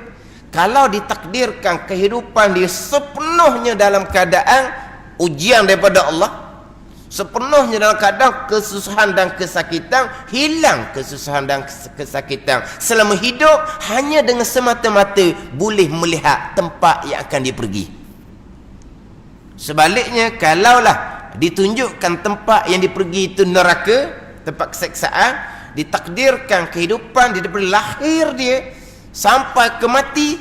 Kalau ditakdirkan kehidupan dia sepenuhnya dalam keadaan ujian daripada Allah, sepenuhnya dalam keadaan kesusahan dan kesakitan, hilang kesusahan dan kesakitan selama hidup, hanya dengan semata-mata boleh melihat tempat yang akan dia pergi. Sebaliknya, kalaulah ditunjukkan tempat yang dia pergi itu neraka, tempat keseksaan, ditakdirkan kehidupan dia daripada lahir dia sampai ke mati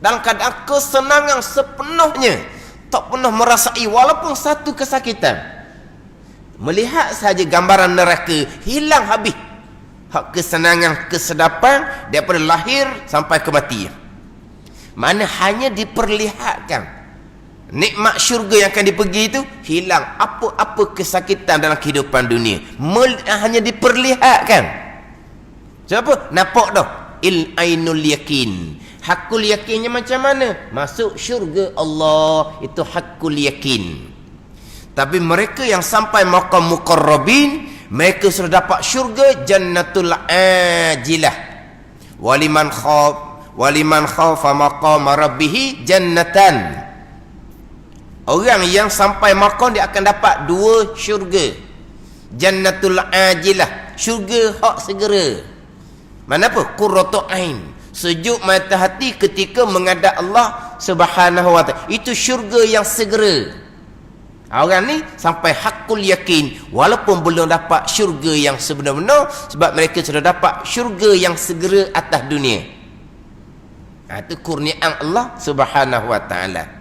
dalam keadaan kesenangan sepenuhnya, tak pernah merasai walaupun satu kesakitan. Melihat saja gambaran neraka, hilang habis hak kesenangan, kesedapan daripada lahir sampai ke mati. Mana hanya diperlihatkan nikmat syurga yang akan dipergi itu, hilang apa-apa kesakitan dalam kehidupan dunia. Hanya diperlihatkan. Siapa? Nampak dah. Ainul yakin. Hakul yakinnya macam mana? Masuk syurga Allah, itu hakul yakin. Tapi mereka yang sampai maqam muqarrabin, mereka sudah dapat syurga jannatul ajilah. Waliman khafa maqama rabbih jannatan. Orang yang sampai maqam dia akan dapat dua syurga. Jannatul ajilah, syurga hak segera. Mana apa? Qurratu ain, sejuk mata hati ketika menghadap Allah Subhanahu wa taala. Itu syurga yang segera. Orang ni sampai hakul yakin walaupun belum dapat syurga yang sebenar-benar, sebab mereka sudah dapat syurga yang segera atas dunia. Itu kurniaan Allah Subhanahu wa taala.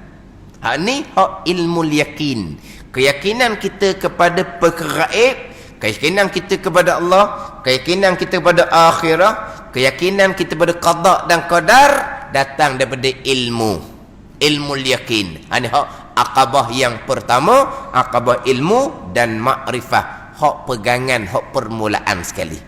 Hak ni hak ilmu yakin. Keyakinan kita kepada perkara gaib, keyakinan kita kepada Allah, keyakinan kita kepada akhirah, keyakinan kita pada qada dan qadar datang daripada ilmu yakin. Ini hak aqabah yang pertama, aqabah ilmu dan makrifah, hak pegangan, hak permulaan sekali.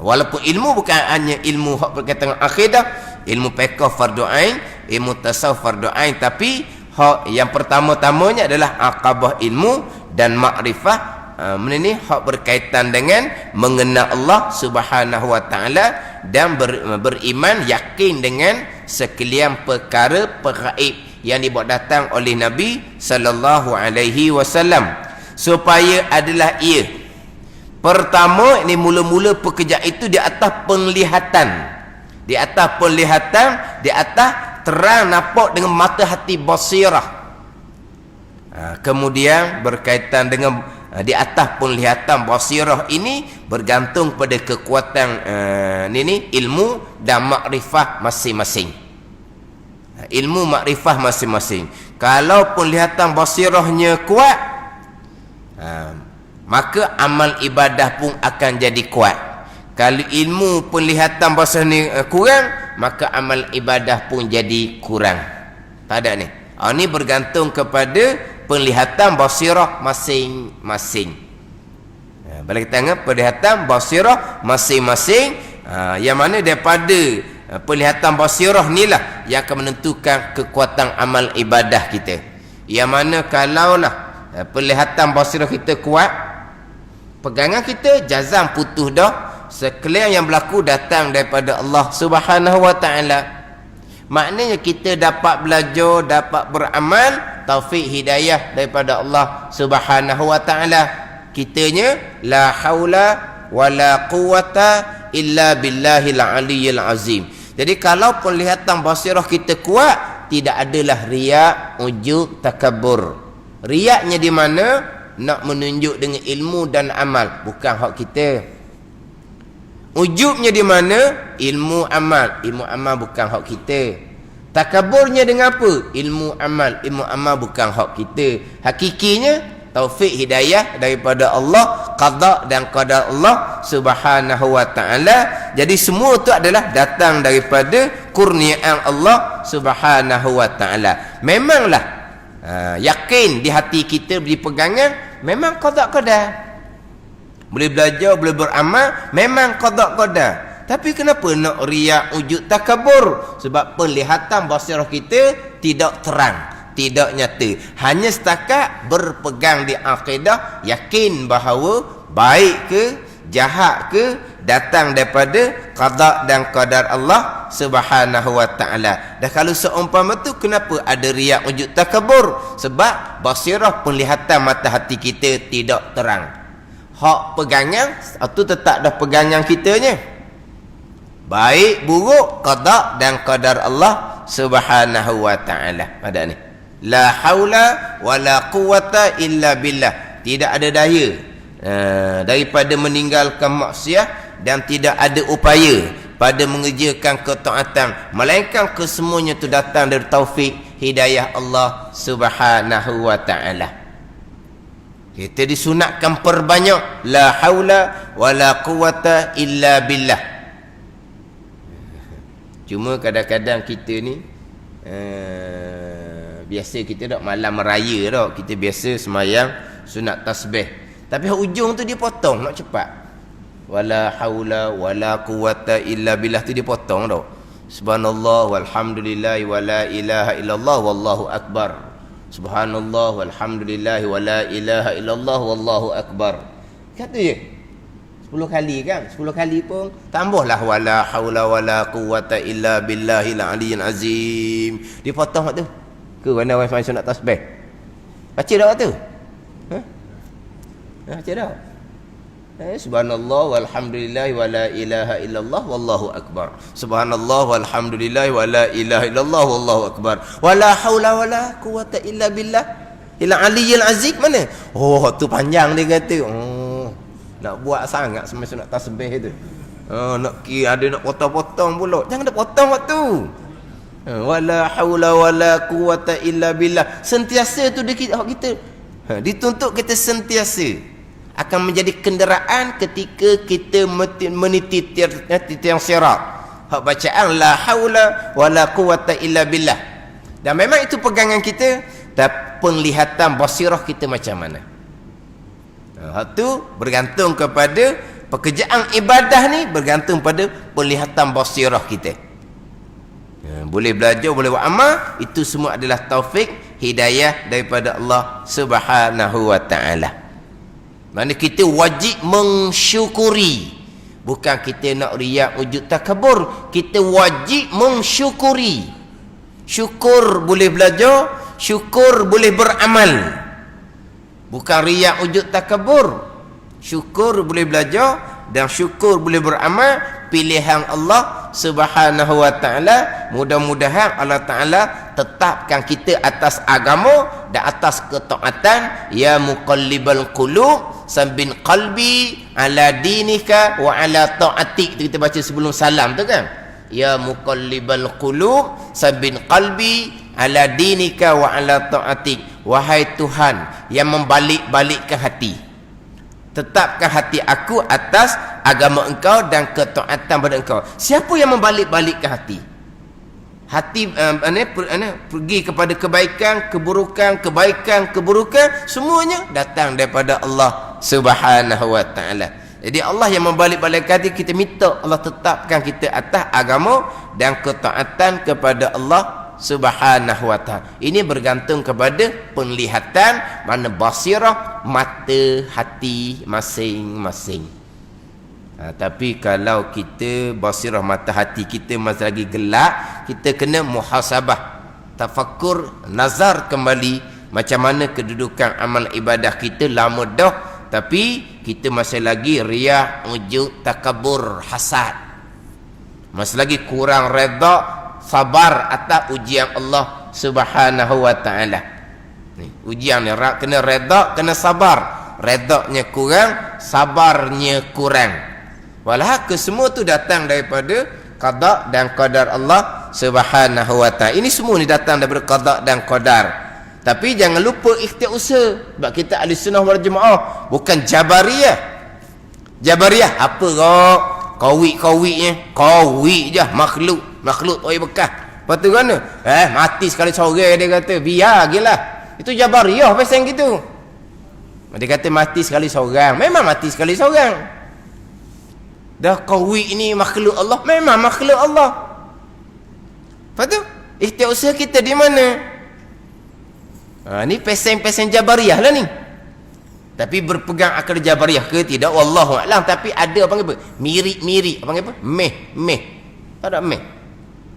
Walaupun ilmu bukan hanya ilmu hak berkaitan dengan akidah, ilmu fiqh fardu ain, ilmu tasawuf fardu ain, tapi hak yang pertama-tamanya adalah aqabah ilmu dan makrifah. Ini hak berkaitan dengan mengenal Allah Subhanahu wa taala dan beriman yakin dengan sekalian perkara gaib yang dibuat datang oleh Nabi sallallahu alaihi wasallam, supaya adalah ia pertama, ini mula-mula pekerjaan itu di atas penglihatan, di atas terang nampak dengan mata hati basirah. Kemudian berkaitan dengan di atas penglihatan basirah ini bergantung pada kekuatan ilmu dan makrifah masing-masing. Ilmu makrifah masing-masing. Kalau penglihatan basirahnya kuat, maka amal ibadah pun akan jadi kuat. Kalau ilmu penglihatan basirahnya kurang, maka amal ibadah pun jadi kurang. Tak ada ni. Ini bergantung kepada penglihatan basirah masing-masing. Bila kita tengok penglihatan basirah masing-masing, yang mana daripada penglihatan basirah inilah yang akan menentukan kekuatan amal ibadah kita. Yang mana kalaulah penglihatan basirah kita kuat, pegangan kita jazam putus dah, sekalian yang berlaku datang daripada Allah Subhanahu wa taala. Maknanya kita dapat belajar, dapat beramal, taufik hidayah daripada Allah Subhanahu wa taala. Kitanya la haula wala quwata illa billahil aliyyil azim. Jadi kalau penglihatan basirah kita kuat, tidak adalah riak, ujub, takabur. Riaknya di mana? Nak menunjuk dengan ilmu dan amal, bukan hak kita. Ujubnya di mana? Ilmu amal bukan hak kita. Takaburnya dengan apa? Ilmu amal bukan hak kita. Hakikinya taufik hidayah daripada Allah, qada dan qadar Allah Subhanahu wa taala. Jadi semua tu adalah datang daripada kurniaan Allah Subhanahu wa taala. Memanglah yakin di hati kita, di pegangan memang qada qadar. Boleh belajar, boleh beramal, memang qada qadar. Tapi kenapa nak riak, ujub, takabur? Sebab penglihatan basirah kita tidak terang, tidak nyata. Hanya setakat berpegang di akidah, yakin bahawa baik ke, jahat ke, datang daripada qada dan qadar Allah Subhanahu wa taala. Dan kalau seumpama tu, kenapa ada riak, ujub, takabur? Sebab basirah, penglihatan mata hati kita tidak terang. Hak pegangan itu tetap dah pegangan kitanya. Baik buruk qada dan qadar Allah Subhanahu wa taala. Pada ni la haula wala quwata illa billah. Tidak ada daya daripada meninggalkan maksiat, dan tidak ada upaya pada mengerjakan ketaatan, melainkan kesemuanya itu datang dari taufik hidayah Allah Subhanahu wa taala. Kita disunatkan perbanyak la haula wala quwata illa billah. Cuma kadang-kadang kita ni biasa kita tak malam raya tak, kita biasa semayang sunat tasbih, tapi hujung tu dia potong nak cepat. Wala haula wala quwata illa billah tu dia potong tau. Subhanallah walhamdulillah wala ilaha illallah wallahu akbar. Subhanallah walhamdulillah wala ilaha illallah wallahu akbar. Kata je 10 kali kan, 10 kali pun tambahlah wala haula wala quwata illa billahil aliyyil azim. Dipotong tu ke mana orang sunat tasbih? Baca dak tu? Baca dak? Subhanallah walhamdulillah wala ilaha illallah wallahu akbar. Subhanallah walhamdulillah wala ilaha illallah wallahu akbar. Wala haula wala quwata illa billah il aliyyil azim. Mana? Oh, tu panjang dia kata. Nak buat sangat semasa nak tasbih tu. Nak kira ada nak potong-potong pula. Jangan dah potong waktu. Wala haula wala quwata illa billah. Sentiasa tu kita dituntut kita sentiasa akan menjadi kenderaan ketika kita meniti tiang sirat. Hak bacaan la haula wala quwata illa billah. Dan memang itu pegangan kita, tapi penglihatan basirah kita macam mana? Hak tu bergantung kepada pekerjaan ibadah ni, bergantung pada penglihatan basirah kita. Boleh belajar, boleh buat amal, itu semua adalah taufik hidayah daripada Allah Subhanahu wa taala. Mana kita wajib mensyukuri, bukan kita nak riak, ujub, takabur. Kita wajib mensyukuri. Syukur boleh belajar, syukur boleh beramal. Bukan riak, ujub, takabur. Syukur boleh belajar dan syukur boleh beramal. Pilihan Allah Subhanahu wa taala. Mudah-mudahan Allah Taala tetapkan kita atas agama dan atas ketaatan. Ya muqallibal qulub, sabbin qalbi ala dinika wa ala ta'atik. Itu kita baca sebelum salam tu kan. Ya muqallibal qulub, sabbin qalbi ala dinika wa ala ta'atik. Wahai Tuhan yang membalik-balikkan hati, tetapkan hati aku atas agama Engkau dan ketaatan pada Engkau. Siapa yang membalik-balikkan hati? Hati pergi kepada kebaikan, keburukan, kebaikan, keburukan, semuanya datang daripada Allah Subhanahu wa taala. Jadi Allah yang membalik-balikkan hati, kita minta Allah tetapkan kita atas agama dan ketaatan kepada Allah Subhanahu wa ta'ala. Ini bergantung kepada penglihatan, mana basirah mata hati masing-masing. Tapi kalau kita basirah mata hati kita masih lagi gelap, kita kena muhasabah, tafakkur, nazar kembali macam mana kedudukan amal ibadah kita. Lama dah tapi kita masih lagi riya, ujub, takabur, hasad, masih lagi kurang redha, sabar atas ujian Allah Subhanahu wa taala. Ni ujian ni kena redha, kena sabar. Redanya kurang, sabarnya kurang. Walah kesemua tu datang daripada qada dan qadar Allah Subhanahu wa taala. Ini semua ni datang daripada qada dan qadar. Tapi jangan lupa ikhtiar usaha. Sebab kita ahli sunnah wal jamaah, bukan jabariyah. Jabariyah apa kau? Kawik-kawiknya, kawik je, makhluk tak payah bekas. Lepas tu kan mati sekali seorang, dia kata biar gilah. Itu jabariyah pasal gitu. Dia kata mati sekali seorang, memang mati sekali seorang. Dah kawik ni makhluk Allah, memang makhluk Allah. Lepas tu ikhtiar usaha kita di mana? Ni pesen-pesen jabariyah lah ni. Tapi berpegang akal jabariyah ke tidak, wallahu a'lam. Tapi ada apa apa? Mirip-mirip apa apa? Meh. Tak ada meh.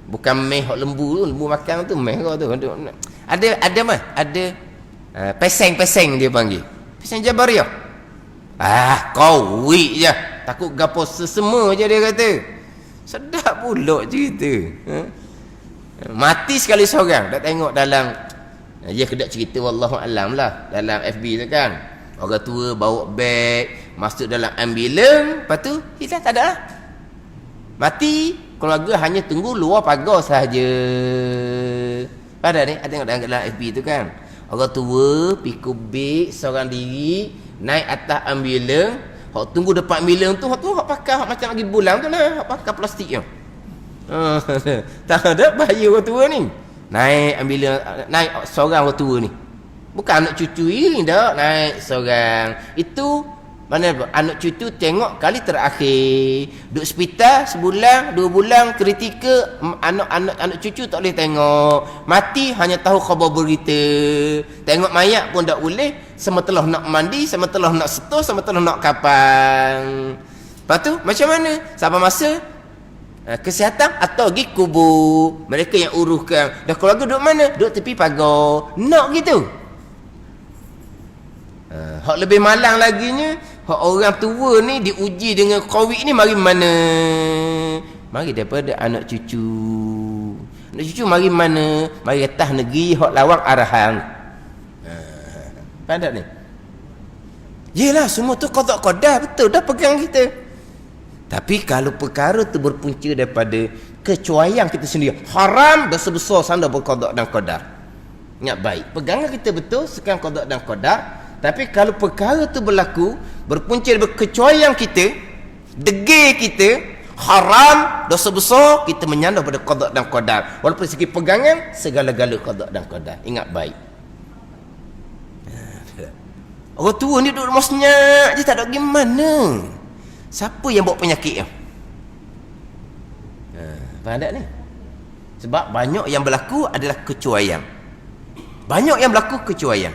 Bukan meh hok lembu tu, lembu makan tu meh kau tu. Ada mah? Ada peseng-peseng dia panggil. Peseng jabariyah. Kau wik je. Takut gapo sesema je dia kata. Sedap pula cerita. Mati sekali seorang. Dah tengok dalam kedak cerita wallahu a'lam lah dalam FB tu kan. Orang tua bawa beg masuk dalam ambulan, lepas tu hilang, tak ada lah. Mati, keluarga hanya tunggu luar pagar sahaja. Pada ni ada tengok dalam FB tu kan. Orang tua pikul beg seorang diri naik atas ambulan, hok tunggu depan ambulan tu, hok pakai hok macam lagi bulan tu lah, hok pakai plastik tu. Tak ada bahaya orang tua ni. Naik ambulan, naik seorang orang tua ni. Bukan anak cucu ini dah naik seorang. Itu mana anak cucu tengok kali terakhir. Duduk hospital sebulan, 2 bulan kritikal, anak cucu tak boleh tengok. Mati hanya tahu khabar berita. Tengok mayat pun tak boleh. Semetelah nak mandi, semetelah nak setor, semetelah nak kapan. Lepas tu macam mana? Sampai masa kesihatan atau pergi kubur. Mereka yang uruskan. Dah keluarga duduk mana? Duduk tepi pagar. Nak gitu. Hak lebih malang laginya, hak orang tua ni diuji dengan COVID ni mari mana? Mari daripada anak cucu. Anak cucu mari mana? Mari atas negeri hak lawang arahan. Pandai ni. Yelah semua tu qada-qadar, betul dah pegang kita. Tapi kalau perkara tu berpunca daripada kecuaian kita sendiri, haram dosa besar sana berqada dan qadar. Ingat baik, pegangan kita betul sekarang qada dan qadar. Tapi kalau perkara tu berlaku berpunca daripada kecuaian kita, degil kita, haram, dosa besar, kita menyandar pada qada dan qadar. Walaupun segi pegangan segala-gala qada dan qadar. Ingat baik. Orang tua ni duduk rumah senyap je, tak ada gimana. Siapa yang bawa penyakit yang? Faham tak ni? Sebab banyak yang berlaku adalah kecuaian. Banyak yang berlaku kecuaian.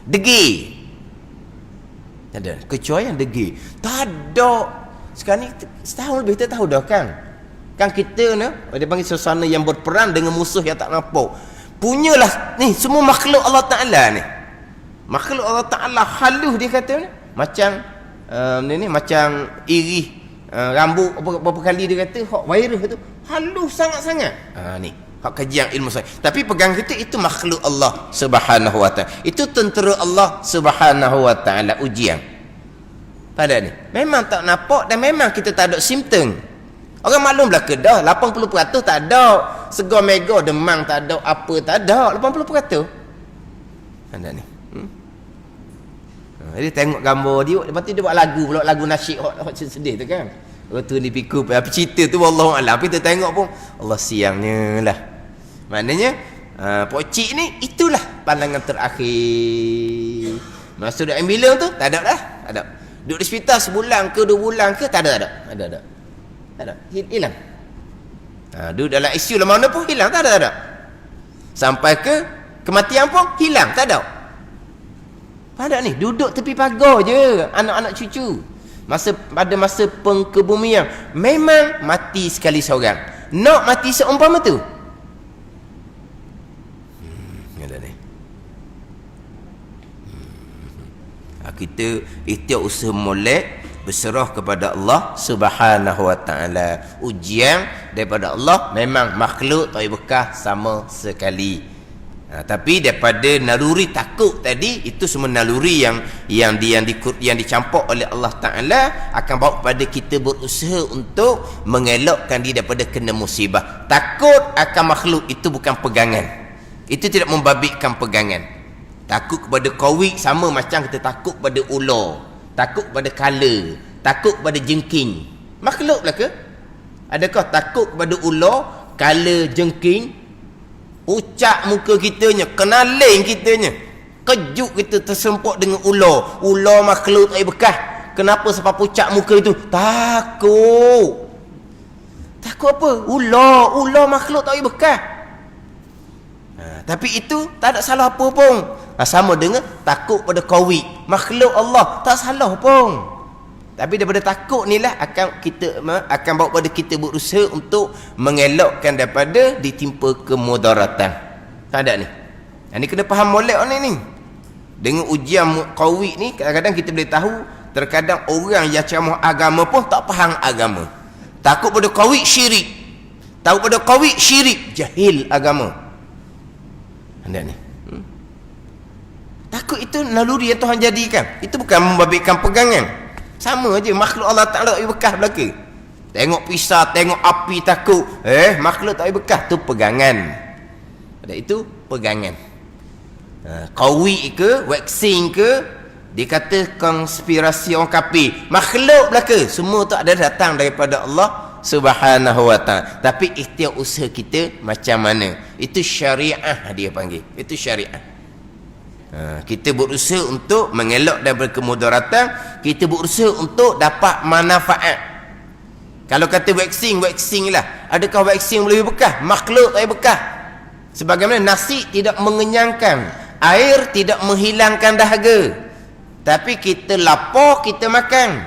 Degil. Tak ada. Kecuaian degil. Tak ada. Sekarang ni setahun lebih kita tahu dah kan. Kan kita ni, dia panggil suasana yang berperang dengan musuh yang tak nampak. Punyalah ni semua makhluk Allah Ta'ala ni. Makhluk Allah Ta'ala halus dia kata ni. Macam ni macam irih rambut berapa kali dia kata hak virus tu halus sangat-sangat. Ni hak kajian ilmu sains. Tapi pegang kita itu makhluk Allah Subhanahu wa taala. Itu tentera Allah Subhanahu wa taala ujian. Pada ni memang tak nampak dan memang kita tak ada simptom. Orang maklum lah ke dah 80% tak ada. Segar mega demam tak ada, apa tak ada, 80%. Ada ni. Dia tengok gambar dia, lepas tu dia buat lagu pula, lagu nasyid hot sedih tu kan. Waktu ni pikul apa cerita tu wallahu alam. Tapi kita tengok pun Allah siangnya lah. Maknanya pocik ni itulah pandangan terakhir. Masuk dalam ambulan tu tak ada dah, tak ada. Duduk di hospital sebulan ke 2 bulan ke tak ada. Tak ada. Hilang. Duduk dalam ICU lah mana pun hilang, tak ada. Sampai ke kematian pun hilang, tak ada. Pada ni duduk tepi pagar je anak-anak cucu. Pada masa pengkebumian memang mati sekali seorang. Nak mati seumpama tu. Ada ni. Kita ikhtiar usaha molek berserah kepada Allah Subhanahu wa taala. Ujian daripada Allah memang makhluk tak bekas sama sekali. Tapi daripada naluri takut tadi, itu semua naluri yang dicampur oleh Allah Ta'ala akan bawa kepada kita berusaha untuk mengelakkan diri daripada kena musibah. Takut akan makhluk itu bukan pegangan. Itu tidak membabitkan pegangan. Takut kepada kawik sama macam kita takut pada ular, takut pada kala, takut pada jengking. Makhluk lah ke? Adakah takut kepada ular, kala, jengking? Ucap muka kitanya, kenaling kitanya, kejut kita tersemput dengan ular. Ular makhluk tak bekas. Kenapa sebab pucak muka itu? Takut. Takut apa? Ular makhluk tak bekas. Tapi itu tak ada salah apa pun. Sama dengan takut pada kawik, makhluk Allah, tak salah pun. Tapi daripada takut ni lah akan bawa pada kita berusaha untuk mengelakkan daripada ditimpa kemudaratan. Tak ada ni. Ini kena faham molek ni. Dengan ujian kawik ni kadang-kadang kita boleh tahu, terkadang orang yang ceramah agama pun tak faham agama. Takut pada kawik syirik. Tahu pada kawik syirik, jahil agama. Anda ni. Takut itu naluri yang Tuhan jadikan. Itu bukan membabitkan pegangan. Sama aja makhluk Allah Ta'ala tak bekas belaka. Tengok pisau, tengok api takut. Makhluk tak bekas, tu pegangan. Pada itu pegangan. Kawik ke, waxing ke, dia kata konspirasi orang kafir. Makhluk belaka. Semua tu ada datang daripada Allah Subhanahu wa ta'ala. Tapi ikhtiar usaha kita macam mana? Itu syariah dia panggil. Itu syariah. Kita berusaha untuk mengelak daripada kemudaratan, kita berusaha untuk dapat manfaat. Kalau kata waxing lah. Adakah waxing boleh bekas? Makhluk tak bekas. Sebagaimana nasi tidak mengenyangkan, air tidak menghilangkan dahaga. Tapi kita lapar, kita makan.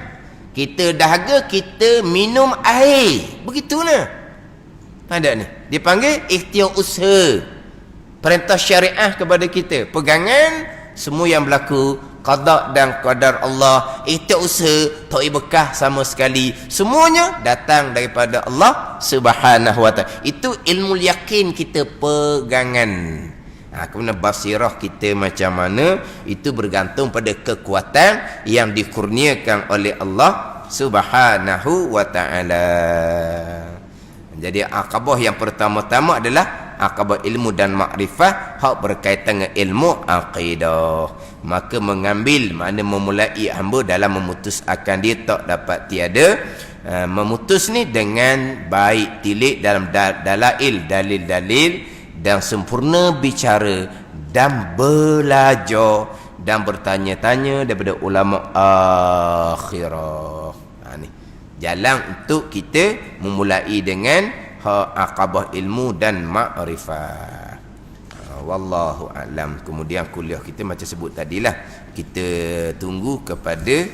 Kita dahaga, kita minum air. Begitulah. Ada ni. Dia panggil ikhtiar usaha. Perintah syariah kepada kita. Pegangan semua yang berlaku, qada dan qadar Allah. Ikhtiar usaha, tak bekas sama sekali. Semuanya datang daripada Allah Subhanahu wa ta'ala. Itu ilmu yakin kita pegangan. Kemudian basirah kita macam mana, itu bergantung pada kekuatan yang dikurniakan oleh Allah Subhanahu wa ta'ala. Jadi akabah yang pertama-tama adalah akabah ilmu dan makrifah, hak berkaitan dengan ilmu akidah. Maka mengambil, makna memulai hamba dalam memutus akan dia tak dapat tiada. Memutus ni dengan baik tilik dalam dalil-dalil dan sempurna bicara dan belajar dan bertanya-tanya daripada ulama akhirah. Ni jalan untuk kita memulai dengan aqabah ilmu dan ma'rifah. Wallahu a'lam. Kemudian kuliah kita macam sebut tadilah, kita tunggu kepada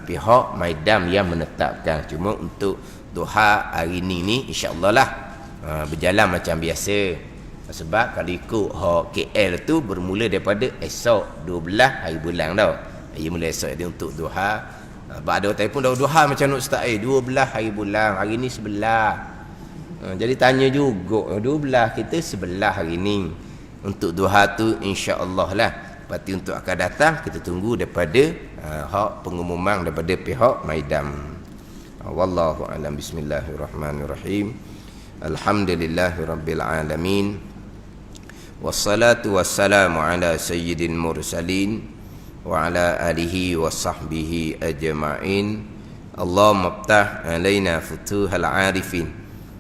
pihak Maidam yang menetapkan. Cuma untuk duha hari ni insya-Allah lah berjalan macam biasa. Sebab kalau ikut KL tu bermula daripada esok 12 hari bulan tau. Ia mula esok dia untuk duha. Ada orang telefon dah duha macam nak Ustaz 12 hari bulan, hari ni 11. Jadi tanya juga 12 kita 11 hari ni. Untuk duha tu insya-Allah lah. Lepas untuk akan datang kita tunggu daripada hak pengumuman daripada pihak Maidam. Wallahu a'lam. Bismillahirrahmanirrahim. Alhamdulillahirabbil alamin. Wassalatu wassalamu ala sayyidil mursalin wa ala alihi wa sahbihi ajma'in. Allahumma iftah alaina futuhal arifin.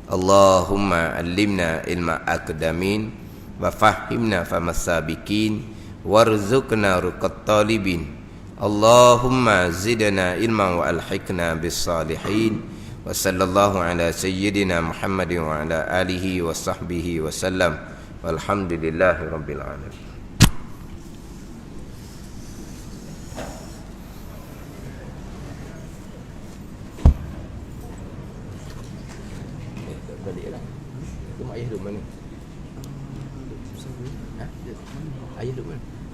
Allahumma allimna ilma aqdamin wa fahimna famasabikin warzuqna ruqat talibin. Allahumma zidna ilman wa alhiqna bis salihin. Wa sallallahu ala sayyidina Muhammadin wa ala alihi wa sahbihi wa sallam. Walhamdulillahi rabbil alamin. Baliklah. Tu mak ayah duduk mana? Ayah duduk mana?